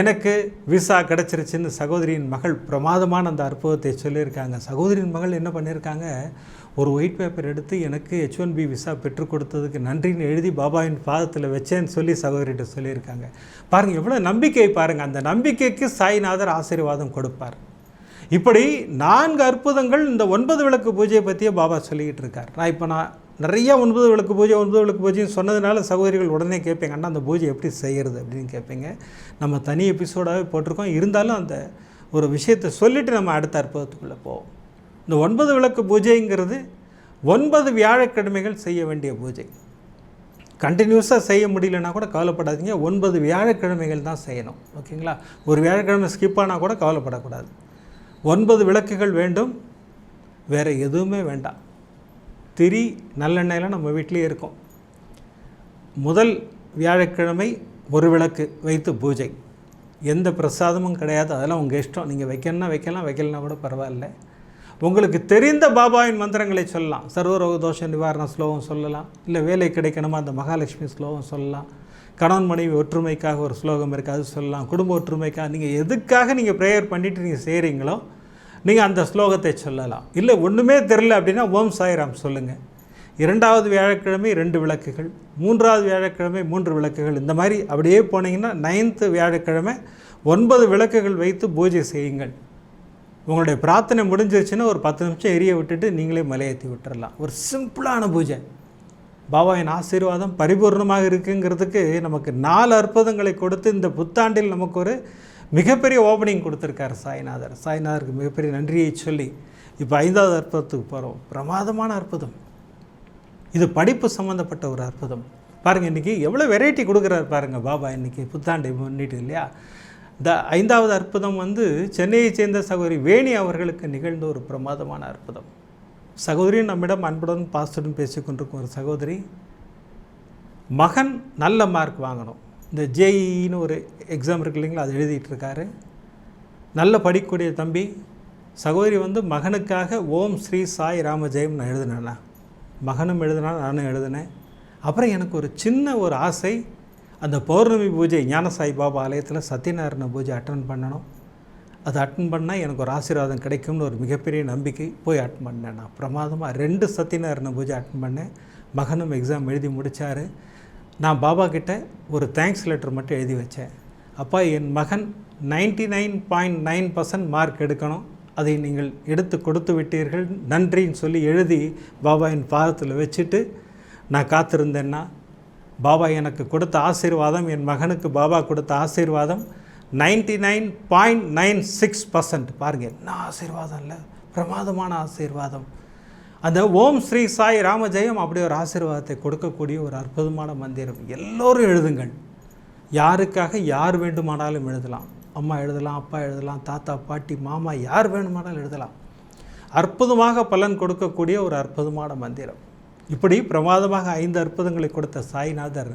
எனக்கு விசா கிடச்சிருச்சுன்னு சகோதரியின் மகள் பிரமாதமான அந்த அற்புதத்தை சொல்லியிருக்காங்க. சகோதரியின் மகள் என்ன பண்ணியிருக்காங்க, ஒரு ஒயிட் பேப்பர் எடுத்து எனக்கு H1B விசா பெற்றுக் கொடுத்ததுக்கு நன்றின்னு எழுதி பாபாவின் பாதத்தில் வச்சேன்னு சொல்லி சகோதரிகிட்ட சொல்லியிருக்காங்க. பாருங்கள் எவ்வளோ நம்பிக்கை பாருங்கள். அந்த நம்பிக்கைக்கு சாய்நாதர் ஆசீர்வாதம் கொடுப்பார். இப்படி 4 அற்புதங்கள் இந்த 9 விளக்கு பூஜையை பற்றியே பாபா சொல்லிக்கிட்டு இருக்கார். நான் நிறையா 9 விளக்கு பூஜைன்னு சொன்னதுனால சகோதரிகள் உடனே கேட்பீங்க, அண்ணா அந்த பூஜை எப்படி செய்கிறது அப்படின்னு கேட்பீங்க. நம்ம தனி எபிசோடாகவே போட்டிருக்கோம். இருந்தாலும் அந்த ஒரு விஷயத்தை சொல்லிவிட்டு நம்ம அடுத்த அற்புதத்துக்குள்ளே போவோம். இந்த 9 விளக்கு பூஜைங்கிறது 9 வியாழக்கிழமைகள் செய்ய வேண்டிய பூஜை. கண்டினியூஸாக செய்ய முடியலன்னா கூட கவலைப்படாதீங்க. 9 வியாழக்கிழமைகள் தான் செய்யணும். ஓகேங்களா? ஒரு வியாழக்கிழமை ஸ்கிப் ஆனால் கூட கவலைப்படக்கூடாது. 9 விளக்குகள் வேண்டும், வேறு எதுவுமே வேண்டாம். திரி நல்லெண்ணெயெல்லாம் நம்ம வீட்டிலே இருக்கும். முதல் வியாழக்கிழமை ஒரு விளக்கு வைத்து பூஜை. எந்த பிரசாதமும் கிடையாது, அதெல்லாம் உங்கள் இஷ்டம். நீங்கள் வைக்கணும்னா வைக்கலாம், வைக்கலன்னா கூட பரவாயில்ல. உங்களுக்கு தெரிந்த பாபாவின் மந்திரங்களை சொல்லலாம். சர்வரோக தோஷ நிவாரண ஸ்லோகம் சொல்லலாம், இல்லை வேலை கிடைக்கணுமா அந்த மகாலட்சுமி ஸ்லோகம் சொல்லலாம், கணவன் மனைவி ஒற்றுமைக்காக ஒரு ஸ்லோகம் இருக்குது அது சொல்லலாம், குடும்ப ஒற்றுமைக்காக நீங்கள் எதுக்காக நீங்கள் ப்ரேயர் பண்ணிவிட்டு நீங்கள் செய்கிறீங்களோ நீங்கள் அந்த ஸ்லோகத்தை சொல்லலாம். இல்லை ஒன்றுமே தெரில அப்படின்னா ஓம் சாய்ராம் சொல்லுங்கள். 2வது வியாழக்கிழமை 2 விளக்குகள், 3வது வியாழக்கிழமை 3 விளக்குகள், இந்த மாதிரி அப்படியே போனீங்கன்னா 9th வியாழக்கிழமை 9 விளக்குகள் வைத்து பூஜை செய்யுங்கள். உங்களுடைய பிரார்த்தனை முடிஞ்சிருச்சுன்னா ஒரு 10 நிமிஷம் எரிய விட்டுட்டு நீங்களே மலையேற்றி விட்டுறலாம். ஒரு சிம்பிளான பூஜை. பாபாவின் ஆசீர்வாதம் பரிபூர்ணமாக இருக்குங்கிறதுக்கு நமக்கு 4 அற்புதங்களை கொடுத்து இந்த புத்தாண்டில் நமக்கு ஒரு மிகப்பெரிய ஓப்பனிங் கொடுத்துருக்கார் சாய்நாதர். சாய்நாதருக்கு மிகப்பெரிய நன்றியை சொல்லி இப்போ 5வது அற்புதத்துக்கு போகிறோம். பிரமாதமான அற்புதம். இது படிப்பு சம்மந்தப்பட்ட ஒரு அற்புதம். பாருங்கள், இன்றைக்கி எவ்வளோ வெரைட்டி கொடுக்குறாரு பாருங்கள் பாபா. இன்றைக்கி புத்தாண்டை முன்னிட்டு இல்லையா? இந்த 5வது அற்புதம் சென்னையை சேர்ந்த சகோதரி வேணி அவர்களுக்கு நிகழ்ந்த ஒரு பிரமாதமான அற்புதம். சகோதரியும் நம்மிடம் அன்புடன் பாஸ்டுடன் பேசிக்கொண்டிருக்கும் ஒரு சகோதரி, மகன் நல்ல மார்க் வாங்கணும், இந்த ஜேஇன்னு ஒரு எக்ஸாம் இருக்கு இல்லைங்களா, அது எழுதிட்டு இருக்காரு. நல்ல படிக்கக்கூடிய தம்பி. சகோதரி மகனுக்காக ஓம் ஸ்ரீ சாய் ராமஜெயம் நான் எழுதினேண்ணா. மகனும் எழுதினா, நானும் எழுதினேன். அப்புறம் எனக்கு ஒரு சின்ன ஒரு ஆசை, அந்த பௌர்ணமி பூஜை ஞான சாய் பாபா ஆலயத்தில் சத்யநாராயண பூஜை அட்டன் பண்ணணும். அது அட்டன் பண்ணால் எனக்கு ஒரு ஆசீர்வாதம் கிடைக்கும்னு ஒரு மிகப்பெரிய நம்பிக்கை. போய் அட்டன் பண்ணேன். நான் பிரமாதமாக 2 சத்யநாராயண பூஜை அட்டன் பண்ணேன். மகனும் எக்ஸாம் எழுதி முடித்தார். நான் பாபா கிட்ட ஒரு தேங்க்ஸ் லெட்டர் மட்டும் எழுதி வச்சேன். அப்பா, என் மகன் 99.9% மார்க் எடுக்கணும், அதை நீங்கள் எடுத்து கொடுத்து விட்டீர்கள், நன்றின்னு சொல்லி எழுதி பாபாவின் பாதத்தில் வச்சுட்டு நான் காத்திருந்தேன்னா, பாபா எனக்கு கொடுத்த ஆசீர்வாதம், என் மகனுக்கு பாபா கொடுத்த ஆசீர்வாதம் 99.96%. பாருங்கள், என்ன ஆசீர்வாதம் இல்லை, பிரமாதமான ஆசீர்வாதம். அந்த ஓம் ஸ்ரீ சாய் ராமஜெயம் அப்படி ஒரு ஆசீர்வாதத்தை கொடுக்கக்கூடிய ஒரு அற்புதமான மந்திரம். எல்லோரும் எழுதுங்கள். யாருக்காக யார் வேண்டுமானாலும் எழுதலாம். அம்மா எழுதலாம், அப்பா எழுதலாம், தாத்தா பாட்டி மாமா யார் வேணுமானாலும் எழுதலாம். அற்புதமாக பலன் கொடுக்கக்கூடிய ஒரு அற்புதமான மந்திரம். இப்படி பிரமாதமாக 5 அற்புதங்களை கொடுத்த சாய்நாதர்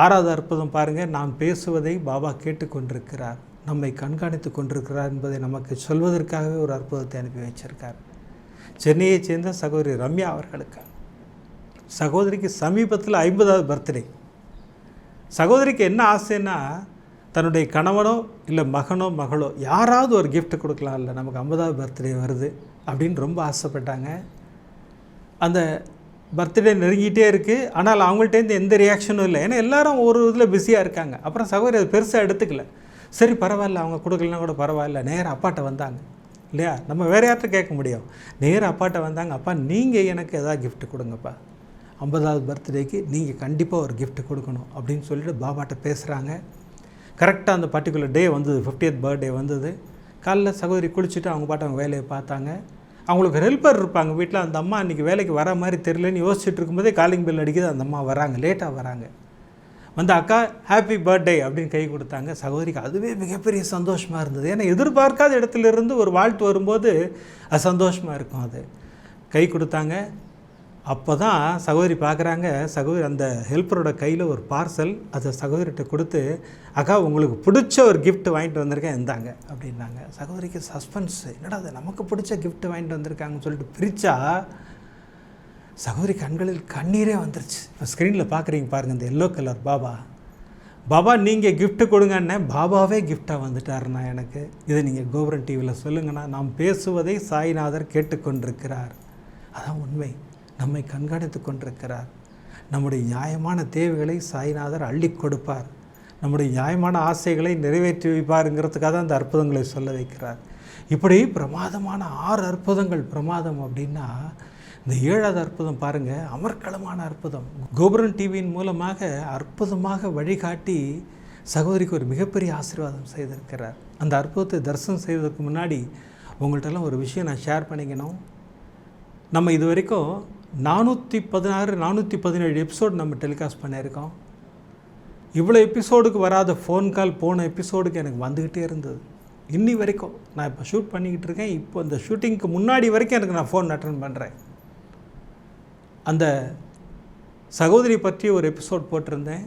6வது அற்புதம் பாருங்கள். நாம் பேசுவதை பாபா கேட்டுக்கொண்டிருக்கிறார், நம்மை கண்காணித்து கொண்டிருக்கிறார் என்பதை நமக்கு சொல்வதற்காகவே ஒரு அற்புதத்தை அனுப்பி வச்சிருக்கார். சென்னையை சேர்ந்த சகோதரி ரம்யா அவர்களுக்கு, சகோதரிக்கு சமீபத்தில் 50வது பர்த்டே. சகோதரிக்கு என்ன ஆசைன்னா, தன்னுடைய கணவனோ இல்லை மகனோ மகளோ யாராவது ஒரு கிஃப்ட் கொடுக்கலாம், இல்லை நமக்கு 50வது பர்த்டே வருது அப்படின்னு ரொம்ப ஆசைப்பட்டாங்க. அந்த பர்த்டே நெருங்கிட்டே இருக்குது. ஆனால் அவங்கள்ட்டேருந்து எந்த ரியாக்ஷனும் இல்லை. ஏன்னா எல்லோரும் ஒரு இதில் பிஸியாக இருக்காங்க. அப்புறம் சகோதரி அது பெருசாக எடுத்துக்கல. சரி பரவாயில்ல, அவங்க கொடுக்கலனா கூட பரவாயில்ல. நேராக அப்பாட்ட வந்தாங்க இல்லையா, நம்ம வேறு யார்கிட்ட கேட்க முடியும். நேராக அப்பாட்ட வந்தாங்க. அப்பா, நீங்கள் எனக்கு எதாவது கிஃப்ட் கொடுங்கப்பா, 50வது பர்த்டேக்கு நீங்கள் கண்டிப்பாக ஒரு கிஃப்ட் கொடுக்கணும் அப்படின்னு சொல்லிட்டு பாபாட்ட பேசுகிறாங்க. கரெக்டாக அந்த பர்டிகுலர் டே வந்தது, 50th பர்த்டே வந்தது. காலைல சகோதரி குளிச்சுட்டு அவங்க பாட்டு அவங்க வேலையை பார்த்தாங்க. அவங்களுக்கு ஹெல்ப்பர் இருப்பாங்க வீட்டில். அந்த அம்மா இன்றைக்கி வேலைக்கு வர மாதிரி தெரியலன்னு யோசிச்சுட்டு இருக்கும்போதே காலிங் பெல் அடிக்குது. அந்த அம்மா வராங்க, லேட்டாக வராங்க. அக்கா ஹாப்பி பர்த்டே அப்படின்னு கை கொடுத்தாங்க. சகோதரிக்கு அதுவே மிகப்பெரிய சந்தோஷமாக இருந்தது. ஏன்னா எதிர்பார்க்காத இடத்துலேருந்து ஒரு வாழ்த்து வரும்போது அது சந்தோஷமாக இருக்கும். அது கை கொடுத்தாங்க. அப்போ தான் சகோதரி பார்க்குறாங்க, சகோதரி அந்த ஹெல்ப்பரோட கையில் ஒரு பார்சல், அதை சகோதரிகிட்ட கொடுத்து, அக்கா உங்களுக்கு பிடிச்ச ஒரு கிஃப்ட் வாங்கிட்டு வந்திருக்கேன் இந்தாங்க அப்படின்னாங்க. சகோதரிக்கு சஸ்பென்ஸ், என்னடா அது நமக்கு பிடிச்ச கிஃப்ட் வாங்கிட்டு வந்திருக்காங்கன்னு சொல்லிட்டு பிரித்தா சகோதரி கண்களில் கண்ணீரே வந்துருச்சு. இப்போ ஸ்க்ரீனில் பார்க்குறீங்க பாருங்கள், இந்த எல்லோ கலர் பாபா நீங்கள் கிஃப்ட்டு கொடுங்கன்னே பாபாவே கிஃப்டாக வந்துட்டாருண்ணா எனக்கு. இதை நீங்கள் கோபுரம் டிவியில் சொல்லுங்கண்ணா. நாம் பேசுவதை சாய்நாதர் கேட்டுக்கொண்டிருக்கிறார். அதான் உண்மை. நம்மை கண்காணித்து கொண்டிருக்கிறார். நம்முடைய நியாயமான தேவைகளை சாய்நாதர் அள்ளி கொடுப்பார். நம்முடைய நியாயமான ஆசைகளை நிறைவேற்றி வைப்பாருங்கிறதுக்காக தான் அந்த அற்புதங்களை சொல்ல வைக்கிறார். இப்படி பிரமாதமான 6 அற்புதங்கள். பிரமாதம் அப்படின்னா இந்த 7வது அற்புதம் பாருங்கள், அமர்க்களமான அற்புதம். கோபுரம் டிவியின் மூலமாக அற்புதமாக வழிகாட்டி சகோதரிக்கு ஒரு மிகப்பெரிய ஆசீர்வாதம் செய்திருக்கிறார். அந்த அற்புதத்தை தரிசனம் செய்வதற்கு முன்னாடி உங்கள்கிட்டலாம் ஒரு விஷயம் நான் ஷேர் பண்ணிக்கணும். நம்ம இது வரைக்கும் 416 417 எபிசோடு நம்ம டெலிகாஸ்ட் பண்ணியிருக்கோம். இவ்வளோ எபிசோடுக்கு வராத ஃபோன் கால் போன எபிசோடுக்கு எனக்கு வந்துக்கிட்டே இருந்தது. இன்னி வரைக்கும் நான் இப்போ ஷூட் பண்ணிக்கிட்டு இருக்கேன். இப்போ இந்த ஷூட்டிங்க்கு முன்னாடி வரைக்கும் எனக்கு நான் ஃபோன் அட்டன் பண்ணுறேன். அந்த சகோதரி பற்றி ஒரு எபிசோட் போட்டிருந்தேன்.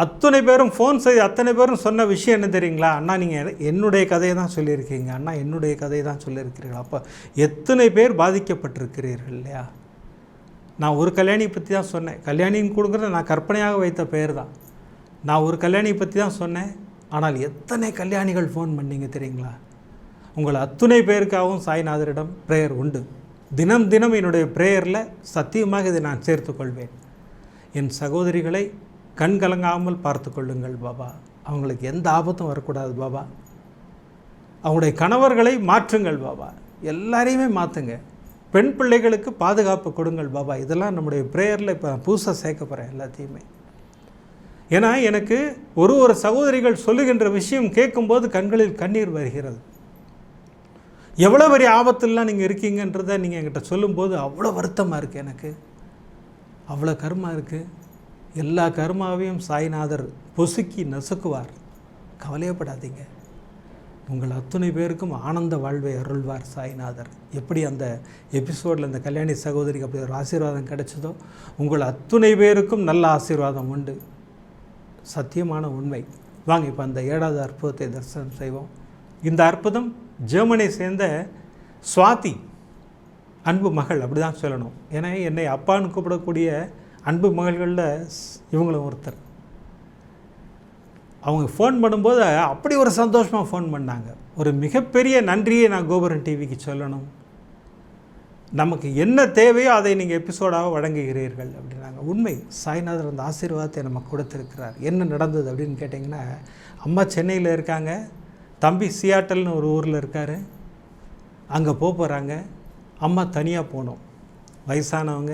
அத்தனை பேரும் ஃபோன் செய்து அத்தனை பேரும் சொன்ன விஷயம் என்ன தெரியுங்களா? அண்ணா நீங்கள் என்னுடைய கதையை தான் சொல்லியிருக்கீங்க, அண்ணா என்னுடைய கதையை தான் சொல்லியிருக்கிறீர்கள். அப்போ எத்தனை பேர் பாதிக்கப்பட்டிருக்கிறீர்கள் இல்லையா? நான் ஒரு கல்யாணியை பற்றி தான் சொன்னேன். கல்யாணின்னு கொடுக்குறது நான் கற்பனையாக வைத்த பெயர் தான். நான் ஒரு கல்யாணியை பற்றி தான் சொன்னேன். ஆனால் எத்தனை கல்யாணிகள் ஃபோன் பண்ணிங்க தெரியுங்களா? உங்கள் அத்துணை பேருக்காகவும் சாய்நாதரிடம் ப்ரேயர் உண்டு. தினம் தினம் என்னுடைய ப்ரேயரில் சத்தியமாக இதை நான் சேர்த்துக்கொள்வேன். என் சகோதரிகளை கண் கலங்காமல் பார்த்து கொள்ளுங்கள் பாபா. அவங்களுக்கு எந்த ஆபத்தும் வரக்கூடாது பாபா. அவங்களுடைய கணவர்களை மாற்றுங்கள் பாபா. எல்லாரையுமே மாற்றுங்க. பெண் பிள்ளைகளுக்கு பாதுகாப்பு கொடுங்கள் பாபா. இதெல்லாம் நம்முடைய ப்ரேயரில் இப்போ புதுசாக சேர்க்க போகிறேன் எல்லாத்தையுமே. ஏன்னா எனக்கு ஒரு சகோதரிகள் சொல்லுகின்ற விஷயம் கேட்கும்போது கண்களில் கண்ணீர் வருகிறது. எவ்வளோ பெரிய ஆபத்துலாம் நீங்கள் இருக்கீங்கன்றதை நீங்கள் என்கிட்ட சொல்லும்போது அவ்வளோ வருத்தமாக இருக்குது. எனக்கு அவ்வளோ கர்மா இருக்குது. எல்லா கர்மாவையும் சாய்நாதர் பொசுக்கி நசுக்குவார். கவலையப்படாதீங்க. உங்கள் அத்துணை பேருக்கும் ஆனந்த வாழ்வை அருள்வார் சாய்நாதர். எப்படி அந்த எபிசோடில் அந்த கல்யாணி சகோதரிக்கு அப்படி ஒரு ஆசீர்வாதம் கிடைச்சதோ, உங்கள் அத்துணை பேருக்கும் நல்ல ஆசீர்வாதம் உண்டு. சத்தியமான உண்மை. வாங்க இப்போ அந்த 7வது அற்புதத்தை தரிசனம் செய்வோம். இந்த அற்புதம் ஜெர்மனியை சேர்ந்த சுவாதி அன்பு மகள், அப்படி தான் சொல்லணும். ஏன்னா என்னை அப்பான்னு கூப்பிடக்கூடிய அன்பு மகள்களில் இவங்களும் ஒருத்தர். அவங்க ஃபோன் பண்ணும்போது அப்படி ஒரு சந்தோஷமாக ஃபோன் பண்ணாங்க. ஒரு மிகப்பெரிய நன்றியை நான் கோபுரம் டிவிக்கு சொல்லணும். நமக்கு என்ன தேவையோ அதை நீங்கள் எபிசோடாக வழங்குகிறீர்கள் அப்படின்னாங்க. உண்மை, சாய்நாதர் அந்த ஆசீர்வாதத்தை நமக்கு கொடுத்துருக்கிறார். என்ன நடந்தது அப்படின்னு கேட்டிங்கன்னா, அம்மா சென்னையில் இருக்காங்க, தம்பி சியாட்டல்னு ஒரு ஊரில் இருக்கார். அங்கே போகிறாங்க. அம்மா தனியாக போகணும். வயசானவங்க,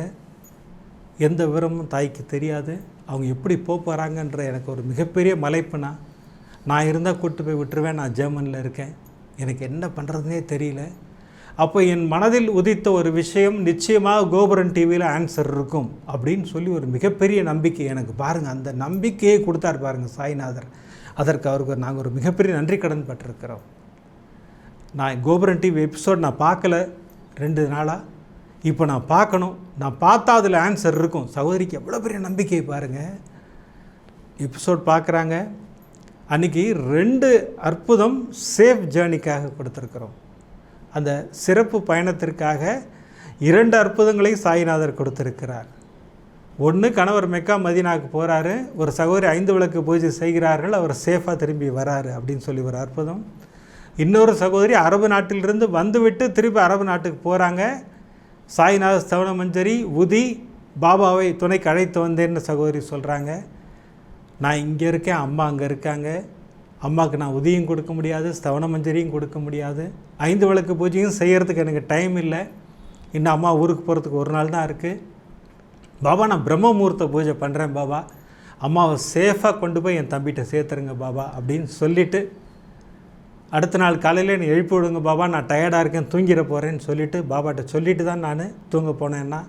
எந்த விவரமும் தாய்க்கு தெரியாது. அவங்க எப்படி போகிறாங்கன்ற எனக்கு ஒரு மிகப்பெரிய மலைப்புனா. நான் இருந்தால் கூப்பிட்டு போய் விட்டுருவேன். நான் ஜெர்மனியில் இருக்கேன், எனக்கு என்ன பண்ணுறதுனே தெரியல. அப்போ என் மனதில் உதித்த ஒரு விஷயம், நிச்சயமாக கோபுரம் டிவியில் ஆன்சர் இருக்கும் அப்படின்னு சொல்லி ஒரு மிகப்பெரிய நம்பிக்கை எனக்கு. பாருங்கள், அந்த நம்பிக்கையை கொடுத்தார் பாருங்கள் சாய்நாதர். அதற்கு அவருக்கு நாங்கள் ஒரு மிகப்பெரிய நன்றி கடன் பட்டிருக்கிறோம். நான் கோபுரம் டிவி எபிசோட் நான் பார்க்கல 2 நாளாக. இப்போ நான் பார்க்கணும். நான் பார்த்தா அதில் ஆன்சர் இருக்கும். சகோதரிக்கு எவ்வளோ பெரிய நம்பிக்கை பாருங்கள். எபிசோட் பார்க்குறாங்க. அன்றைக்கி 2 அற்புதம் சேஃப் ஜேர்னிக்காக கொடுத்துருக்குறோம். அந்த சிறப்பு பயணத்திற்காக 2 அற்புதங்களை சாய்நாதர் கொடுத்துருக்கிறார். ஒன்று, கணவர் மெக்கா மதீனாவுக்கு போகிறாரு, ஒரு சகோதரி 5 விளக்கு பூஜை செய்கிறார்கள், அவர் சேஃபாக திரும்பி வராரு அப்படின்னு சொல்லி ஒரு அற்புதம். இன்னொரு சகோதரி அரபு நாட்டிலிருந்து வந்துவிட்டு திருப்பி அரபு நாட்டுக்கு போகிறாங்க. சாய்நாதர் ஸ்தவன மஞ்சரி உதி பாபாவை துணைக்கு அழைத்து வந்தேன்னு சகோதரி சொல்கிறாங்க. நான் இங்கே இருக்கேன், அம்மா அங்கே இருக்காங்க. அம்மாவுக்கு நான் உதியும் கொடுக்க முடியாது, ஸ்தவன மஞ்சரியும் கொடுக்க முடியாது, 5 விளக்கு பூஜையும் செய்கிறதுக்கு எனக்கு டைம் இல்லை. இன்னும் அம்மா ஊருக்கு போகிறதுக்கு 1 நாள் தான் இருக்குது. பாபா, நான் பிரம்ம முகூர்த்த பூஜை பண்ணுறேன் பாபா, அம்மாவை சேஃபாக கொண்டு போய் என் தம்பிகிட்ட சேர்த்துருங்க பாபா அப்படின்னு சொல்லிவிட்டு, அடுத்த நாள் காலையில் என்னை எழுப்பி விடுங்க பாபா, நான் டயர்டாக இருக்கேன், தூங்கிட போகிறேன்னு சொல்லிவிட்டு பாபாட்ட சொல்லிவிட்டு தான் நான் தூங்க போனேன்னா,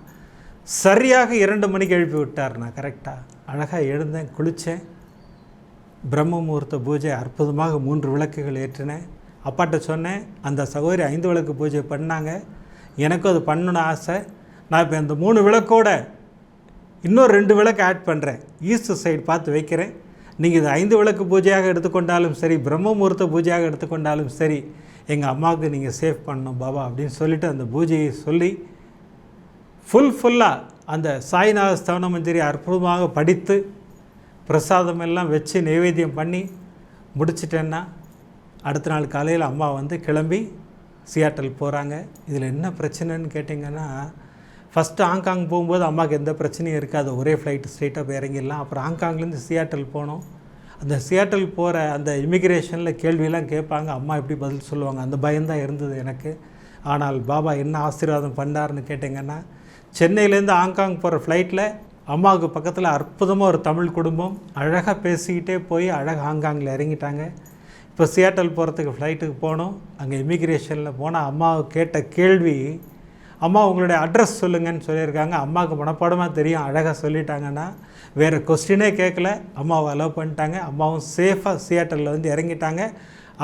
சரியாக 2 மணிக்கு எழுப்பி விட்டார். நான் கரெக்டாக அழகாக எழுந்தேன், குளித்தேன், பிரம்ம முகூர்த்த பூஜை அற்புதமாக 3 விளக்குகள் ஏற்றினேன். அப்பாட்ட சொன்னேன், அந்த சகோதரி 5 விளக்கு பூஜை பண்ணாங்க, எனக்கும் அது பண்ணணுன்னு ஆசை. நான் இப்போ அந்த 3 விளக்கோட இன்னொரு 2 விளக்கு ஆட் பண்ணுறேன், ஈஸ்ட் சைடு பார்த்து வைக்கிறேன். நீங்கள் இது 5 விளக்கு பூஜையாக எடுத்துக்கொண்டாலும் சரி, பிரம்ம முகூர்த்த பூஜையாக எடுத்துக்கொண்டாலும் சரி, எங்கள் அம்மாவுக்கு நீங்கள் சேவ் பண்ணணும் பாபா அப்படின்னு சொல்லிவிட்டு அந்த பூஜையை சொல்லி ஃபுல்லாக அந்த சாய்நாத ஸ்தவன மஞ்சரி அற்புதமாக படித்து பிரசாதம் எல்லாம் வச்சு நைவேத்தியம் பண்ணி முடிச்சிட்டேன்னா, அடுத்த நாள் காலையில் அம்மா வந்து கிளம்பி சியாட்டல் போகிறாங்க. இதில் என்ன பிரச்சனைன்னு கேட்டிங்கன்னா, ஃபஸ்ட்டு ஹாங்காங் போகும்போது அம்மாவுக்கு எந்த பிரச்சனையும் இருக்காது, ஒரே ஃப்ளைட்டு ஸ்ட்ரெயிட்டாக போய் இறங்கிடலாம். அப்புறம் ஹாங்காங்லேருந்து சியாட்டல் போனோம். அந்த சியாட்டல் போகிற அந்த இமிக்ரேஷனில் கேள்வியெல்லாம் கேட்பாங்க, அம்மா எப்படி பதில் சொல்லுவாங்க, அந்த பயம்தான் இருந்தது எனக்கு. ஆனால் பாபா என்ன ஆசீர்வாதம் பண்ணார்னு கேட்டிங்கன்னா, சென்னையிலேருந்து ஹாங்காங் போகிற ஃப்ளைட்டில் அம்மாவுக்கு பக்கத்தில் அற்புதமாக ஒரு தமிழ் குடும்பம் அழகாக பேசிக்கிட்டே போய் அழகாக ஹாங்காங்கில் இறங்கிட்டாங்க. இப்போ சியாட்டல் போகிறதுக்கு ஃப்ளைட்டுக்கு போனோம். அங்கே இமிக்ரேஷனில் போனால் அம்மாவை கேட்ட கேள்வி, அம்மா உங்களுடைய அட்ரஸ் சொல்லுங்கன்னு சொல்லியிருக்காங்க. அம்மாவுக்கு மனப்பாடமாக தெரியும், அழகாக சொல்லிட்டாங்கன்னா வேறு கொஸ்டினே கேட்கல, அம்மாவை அலோவ் பண்ணிட்டாங்க. அம்மாவும் சேஃபாக சியாட்டலில் வந்து இறங்கிட்டாங்க.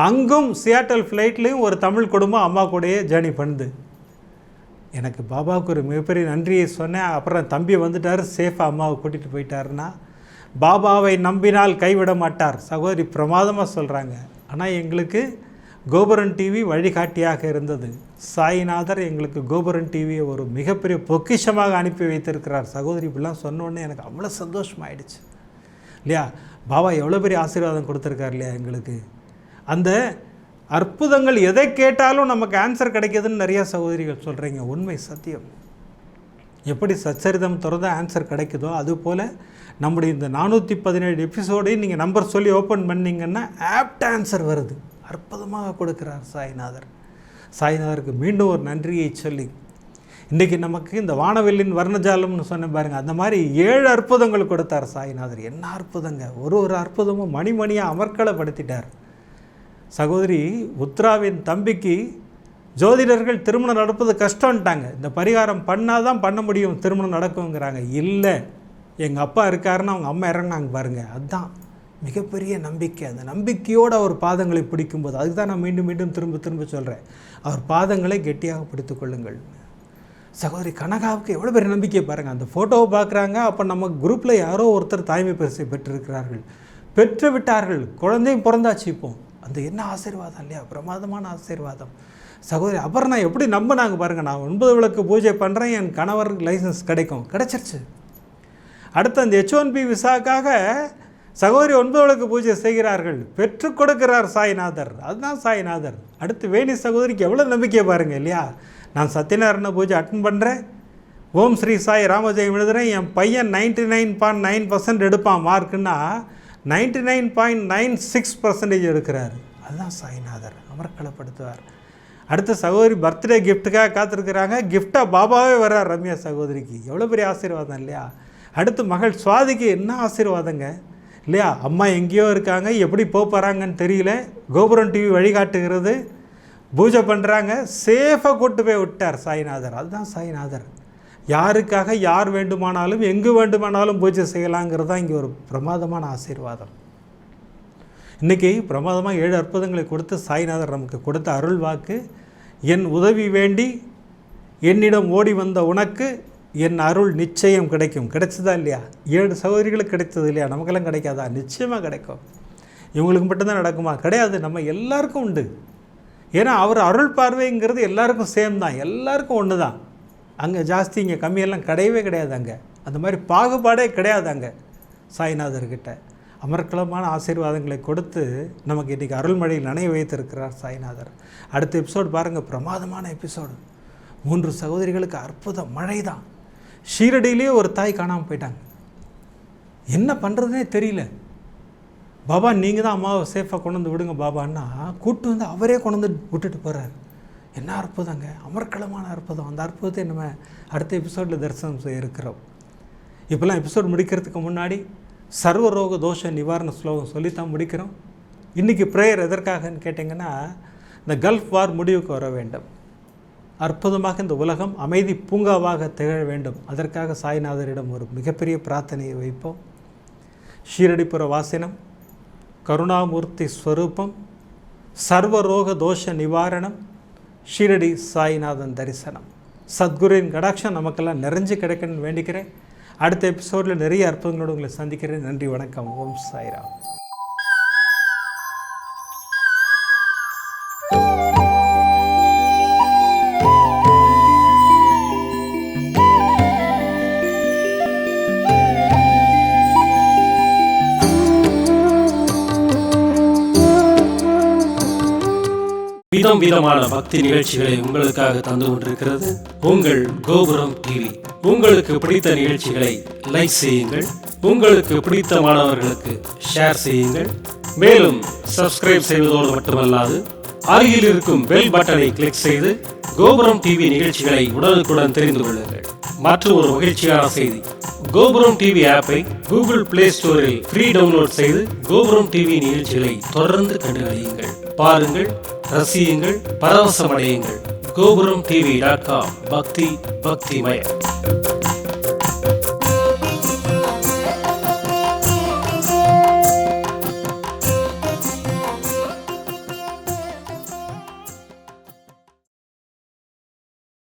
அங்கும் சியாட்டல் ஃப்ளைட்லேயும் ஒரு தமிழ் குடும்பம் அம்மா கூடயே ஜேர்னி பண்ணுது. எனக்கு பாபாவுக்கு ஒரு மிகப்பெரிய நன்றியை சொன்னேன். அப்புறம் தம்பி வந்துட்டார், சேஃபாக அம்மாவை கூட்டிகிட்டு போயிட்டாருன்னா, பாபாவை நம்பினால் கைவிட மாட்டார் சகோதரி பிரமாதமாக சொல்கிறாங்க. ஆனால் எங்களுக்கு கோபுரம் டிவி வழிகாட்டியாக இருந்தது. சாய்நாதர் எங்களுக்கு கோபுரம் டிவியை ஒரு மிகப்பெரிய பொக்கிஷமாக அனுப்பி வைத்திருக்கிறார். சகோதரி இப்படிலாம் சொன்னோன்னே எனக்கு அவ்வளோ சந்தோஷமாயிடுச்சு இல்லையா. பாபா எவ்வளோ பெரிய ஆசீர்வாதம் கொடுத்துருக்கார் இல்லையா எங்களுக்கு. அந்த அற்புதங்கள் எதை கேட்டாலும் நமக்கு ஆன்சர் கிடைக்கிதுன்னு நிறையா சகோதரிகள் சொல்கிறீங்க. உண்மை, சத்தியம். எப்படி சச்சரிதம் திறந்த ஆன்சர் கிடைக்குதோ அதுபோல் நம்முடைய இந்த 417 எபிசோடையும் நீங்கள் நம்பர் சொல்லி ஓப்பன் பண்ணிங்கன்னா ஆப்ட் ஆன்சர் வருது. அற்புதமாக கொடுக்குறார் சாய்நாதர். சாய்நாதருக்கு மீண்டும் ஒரு நன்றியை சொல்லி, இன்றைக்கி நமக்கு இந்த வானவெல்லின் வர்ணஜாலம்னு சொன்ன பாருங்கள், அந்த மாதிரி 7 அற்புதங்கள் கொடுத்தார் சாய்நாதர். என்ன அற்புதங்க! ஒரு மணிமணியாக அமர்க்களப்படுத்திட்டார். சகோதரி உத்ராவின் தம்பிக்கு ஜோதிடர்கள் திருமணம் நடப்பது கஷ்டம்ட்டாங்க. இந்த பரிகாரம் பண்ணால் தான் பண்ண முடியும், திருமணம் நடக்குங்கிறாங்க. இல்லை, எங்கள் அப்பா இருக்காருன்னு அவங்க அம்மா இறங்கினாங்க பாருங்கள், அதுதான் மிகப்பெரிய நம்பிக்கை. அந்த நம்பிக்கையோடு அவர் பாதங்களை பிடிக்கும்போது, அதுக்கு தான் நான் மீண்டும் மீண்டும் திரும்ப சொல்கிறேன், அவர் பாதங்களை கெட்டியாக பிடித்து கொள்ளுங்கள். சகோதரி கனகாவுக்கு எவ்வளோ பெரிய நம்பிக்கை பாருங்கள். அந்த ஃபோட்டோவை பார்க்குறாங்க, அப்போ நம்ம குரூப்பில் யாரோ ஒருத்தர் தாய்மை பரிசை பெற்றிருக்கிறார்கள், பெற்று விட்டார்கள், குழந்தையும் பிறந்தாச்சு. இப்போ அந்த என்ன ஆசீர்வாதம் இல்லையா, பிரமாதமான ஆசீர்வாதம். சகோதரி அபர்ணா எப்படி நம்பினாங்க பாருங்கள், நான் 9 விளக்கு பூஜை பண்ணுறேன், என் கணவர் லைசன்ஸ் கிடச்சிருச்சு. அடுத்து அந்த H1B விசாக்காக சகோதரி 9 விளக்கு பூஜை செய்கிறார்கள், பெற்றுக் கொடுக்கிறார் சாய்நாதர். அதுதான் சாய்நாதர். அடுத்து வேணி சகோதரிக்கு எவ்வளோ நம்பிக்கை பாருங்கள் இல்லையா, நான் சத்யநாராயண பூஜை அட்டன் பண்ணுறேன், ஓம் ஸ்ரீ சாய் ராமஜெயம் எழுதுகிறேன், என் பையன் 99.9% எடுப்பான் மார்க்குன்னா 99.96% எடுக்கிறார். அதுதான் சாய்நாதர், அமர்க்களப்படுத்துவார். அடுத்த சகோதரி பர்த்டே கிஃப்ட்டுக்காக காத்திருக்கிறாங்க, கிஃப்டாக பாபாவே வர்றார் ரம்யா சகோதரிக்கு. எவ்வளோ பெரிய ஆசீர்வாதம் இல்லையா. அடுத்து மகள் சுவாதிக்கு என்ன ஆசீர்வாதங்க இல்லையா, அம்மா எங்கேயோ இருக்காங்க, எப்படி போகிறாங்கன்னு தெரியல, கோபுரம் டிவி வழிகாட்டுகிறது, பூஜை பண்ணுறாங்க, சேஃபாக கூட்டு போய் விட்டார் சாய்நாதர். அதுதான் சாய்நாதர். யாருக்காக யார் வேண்டுமானாலும் எங்கு வேண்டுமானாலும் பூஜை செய்யலாங்கிறது தான் இங்கே ஒரு பிரமாதமான ஆசீர்வாதம். இன்றைக்கி பிரமாதமாக 7 அற்புதங்களை கொடுத்து சாய்நாதர் நமக்கு கொடுத்த அருள் வாக்கு, என் உதவி வேண்டி என்னிடம் ஓடி வந்த உனக்கு என் அருள் நிச்சயம் கிடைக்கும். கிடைச்சதா இல்லையா? 7 சகோதரிகளுக்கு கிடைத்தது இல்லையா? நமக்கெல்லாம் கிடைக்காதா? நிச்சயமாக கிடைக்கும். இவங்களுக்கு மட்டும்தான் நடக்குமா? கிடையாது, நம்ம எல்லாருக்கும் உண்டு. ஏன்னா அவர் அருள் பார்வைங்கிறது எல்லாருக்கும் சேம் தான், எல்லாருக்கும் ஒன்று தான். அங்கே ஜாஸ்தி இங்கே கம்மியெல்லாம் கிடையவே கிடையாது. அங்கே அந்த மாதிரி பாகுபாடே கிடையாது. அங்கே சாய்நாதர்கிட்ட அமர்க்களமான ஆசீர்வாதங்களை கொடுத்து நமக்கு இன்றைக்கி அருள்மழையில் நனைய வைத்திருக்கிறார் சாய்நாதர். அடுத்த எபிசோடு பாருங்கள், பிரமாதமான எபிசோடு. 3 சகோதரிகளுக்கு அற்புதம், மழை தான். ஷீரடியிலே ஒரு தாய் காணாமல் போயிட்டாங்க, என்ன பண்ணுறதுனே தெரியல. பாபா நீங்கள் தான் அம்மாவை சேஃபாக கொண்டு வந்து விடுங்க பாபான்னா கூப்பிட்டு வந்து அவரே கொண்டு வந்து விட்டுட்டு போகிறார். என்ன அற்புதங்க, அமர்க்களமான அற்புதம். அந்த அற்புதத்தை நம்ம அடுத்த எபிசோடில் தரிசனம் செய்ய இருக்கிறோம். இப்போலாம் எபிசோடு முடிக்கிறதுக்கு முன்னாடி சர்வரோக தோஷ நிவாரண ஸ்லோகம் சொல்லித்தான் முடிக்கிறோம். இன்றைக்கி ப்ரேயர் எதற்காகன்னு கேட்டிங்கன்னா, இந்த கல்ஃப் வார் முடிவுக்கு வர வேண்டும், அற்புதமாக இந்த உலகம் அமைதி பூங்காவாக திகழ வேண்டும். அதற்காக சாய்நாதரிடம் ஒரு மிகப்பெரிய பிரார்த்தனையை வைப்போம். ஷீரடிபுர வாசினம், கருணாமூர்த்தி ஸ்வரூபம், சர்வரோக தோஷ நிவாரணம், ஷீரடி சாய்நாதன் தரிசனம், சத்குருவின் கடாட்சம் நமக்கெல்லாம் நிறைஞ்சு கிடைக்கணும்னு வேண்டிக்கிறேன். அடுத்த எபிசோடில் நிறைய அற்புதங்களோடு உங்களை சந்திக்கிறேன். நன்றி, வணக்கம். ஓம் சாய்ராம். விதம் விதமான பக்தி நிகழ்ச்சிகளை உங்களுக்காக தந்து கொண்டிருக்கிறது உங்கள் கோபுரம் டிவி. உங்களுக்கு பிடித்த நிகழ்ச்சிகளை லைக் செய்யுங்கள், உங்களுக்கு பிடித்த மாணவர்களுக்கு ஷேர் செய்யுங்கள். மேலும் சப்ஸ்கிரைப் செய்வதோடு மட்டுமல்லாது அருகில் இருக்கும் பெல் பட்டனை கிளிக் செய்து கோபுரம் டிவி நிகழ்ச்சிகளை உடனுக்குடன் தெரிந்து கொள்ளுங்கள். மற்றும் ஒரு மகிழ்ச்சியான செய்தி, கோபுரம் டிவி ஆப்பை கூகுள் பிளே ஸ்டோரில் ஃப்ரீ டவுன்லோட் செய்து கோபுரம் டிவி நிகழ்ச்சிகளை தொடர்ந்து கண்டுகளியுங்கள், பாருங்கள், ரசியுங்கள், பரவசமடையுங்கள். gopuramtv.com பக்தி பக்திமயம்.